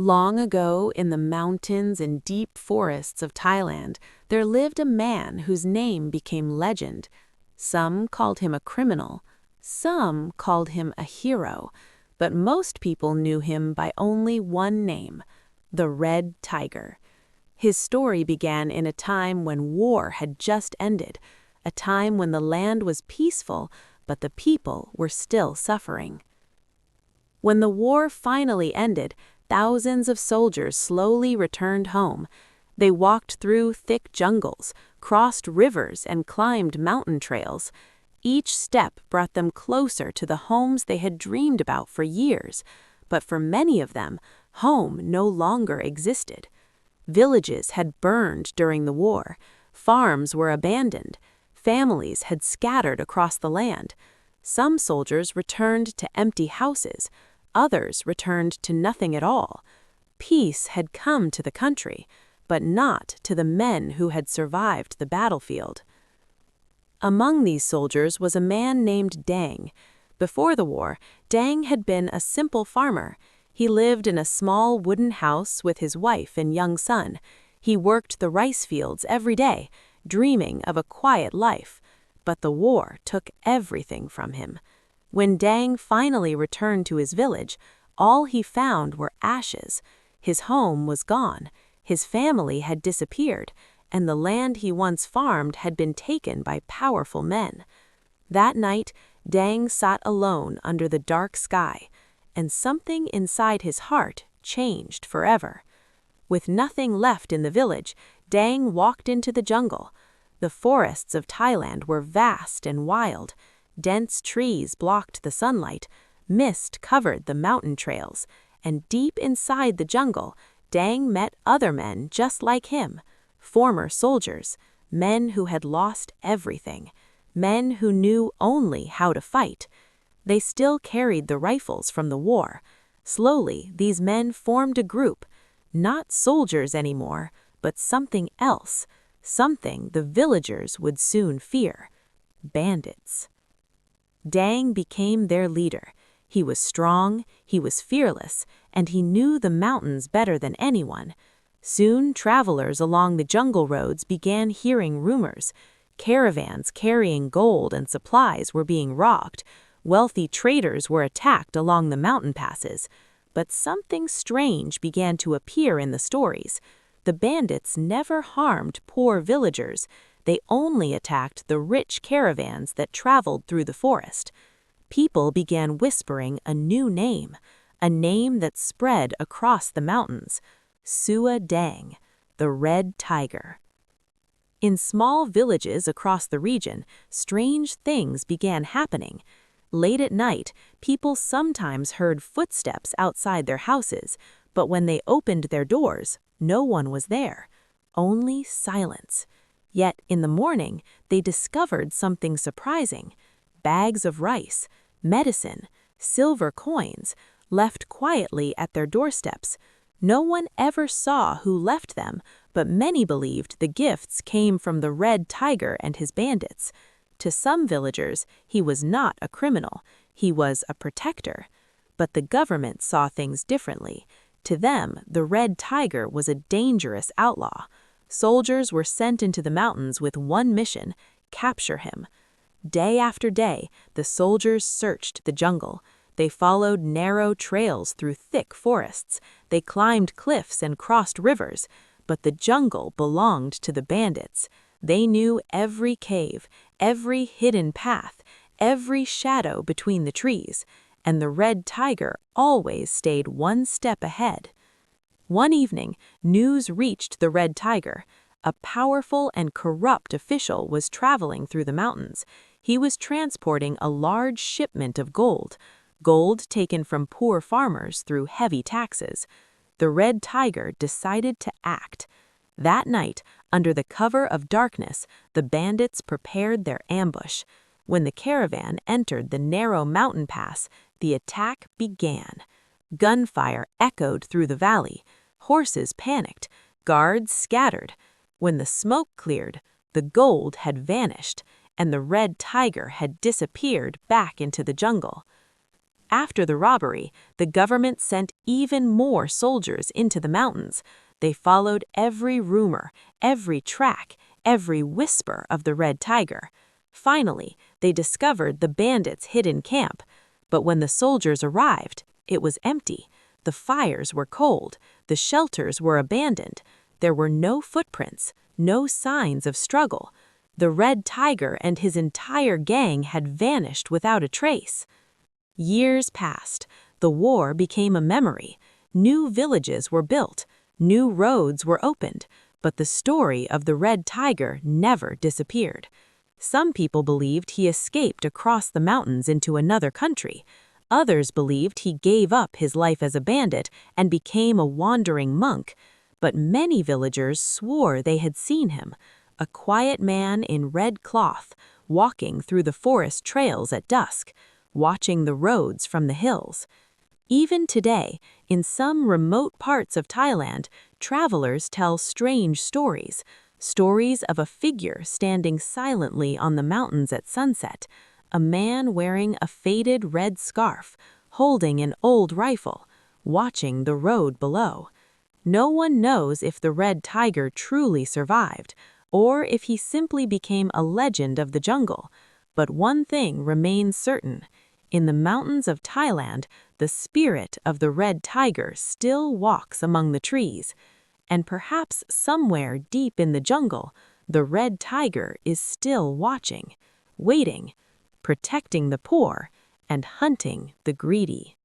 Long ago, in the mountains and deep forests of Thailand, there lived a man whose name became legend. Some called him a criminal, some called him a hero, but most people knew him by only one name, the Red Tiger. His story began in a time when war had just ended, a time when the land was peaceful, but the people were still suffering. When the war finally ended, thousands of soldiers slowly returned home. They walked through thick jungles, crossed rivers, and climbed mountain trails. Each step brought them closer to the homes they had dreamed about for years, but for many of them, home no longer existed. Villages had burned during the war, farms were abandoned, families had scattered across the land. Some soldiers returned to empty houses, others returned to nothing at all. Peace had come to the country, but not to the men who had survived the battlefield. Among these soldiers was a man named Dang. Before the war, Dang had been a simple farmer. He lived in a small wooden house with his wife and young son. He worked the rice fields every day, dreaming of a quiet life. But the war took everything from him. When Dang finally returned to his village, all he found were ashes. His home was gone, his family had disappeared, and the land he once farmed had been taken by powerful men. That night, Dang sat alone under the dark sky, and something inside his heart changed forever. With nothing left in the village, Dang walked into the jungle. The forests of Thailand were vast and wild. Dense trees blocked the sunlight, mist covered the mountain trails, and deep inside the jungle, Dang met other men just like him, former soldiers, men who had lost everything, men who knew only how to fight. They still carried the rifles from the war. Slowly, these men formed a group, not soldiers anymore, but something else, something the villagers would soon fear: bandits. Dang became their leader. He was strong, he was fearless, and he knew the mountains better than anyone. Soon, travelers along the jungle roads began hearing rumors. Caravans carrying gold and supplies were being robbed. Wealthy traders were attacked along the mountain passes. But something strange began to appear in the stories. The bandits never harmed poor villagers. They only attacked the rich caravans that traveled through the forest. People began whispering a new name, a name that spread across the mountains: Sua Dang, the Red Tiger. In small villages across the region, strange things began happening. Late at night, people sometimes heard footsteps outside their houses, but when they opened their doors, no one was there, only silence. Yet in the morning, they discovered something surprising: bags of rice, medicine, silver coins, left quietly at their doorsteps. No one ever saw who left them, but many believed the gifts came from the Red Tiger and his bandits. To some villagers, he was not a criminal, he was a protector. But the government saw things differently. To them, the Red Tiger was a dangerous outlaw. Soldiers were sent into the mountains with one mission: capture him. Day after day, the soldiers searched the jungle. They followed narrow trails through thick forests. They climbed cliffs and crossed rivers. But the jungle belonged to the bandits. They knew every cave, every hidden path, every shadow between the trees, and the Red Tiger always stayed one step ahead. One evening, news reached the Red Tiger. A powerful and corrupt official was traveling through the mountains. He was transporting a large shipment of gold taken from poor farmers through heavy taxes. The Red Tiger decided to act. That night, under the cover of darkness, the bandits prepared their ambush. When the caravan entered the narrow mountain pass, the attack began. Gunfire echoed through the valley. Horses panicked. Guards scattered. When the smoke cleared, the gold had vanished, and the Red Tiger had disappeared back into the jungle. After the robbery, the government sent even more soldiers into the mountains. They followed every rumor, every track, every whisper of the red tiger. Finally, they discovered the bandits' hidden camp. But when the soldiers arrived, it was empty. The fires were cold, the shelters were abandoned. There were no footprints, no signs of struggle. The red tiger and his entire gang had vanished without a trace. Years passed. The war became a memory. New villages were built. New roads were opened. But the story of the red tiger never disappeared. Some people believed he escaped across the mountains into another country. Others believed he gave up his life as a bandit and became a wandering monk. But many villagers swore they had seen him, a quiet man in red cloth, walking through the forest trails at dusk, watching the roads from the hills. Even today, in some remote parts of Thailand, travelers tell strange stories, stories of a figure standing silently on the mountains at sunset, a man wearing a faded red scarf, holding an old rifle, watching the road below. No one knows if the red tiger truly survived, or if he simply became a legend of the jungle. But one thing remains certain. In the mountains of Thailand, the spirit of the red tiger still walks among the trees. And perhaps somewhere deep in the jungle, the red tiger is still watching, waiting, protecting the poor, and hunting the greedy.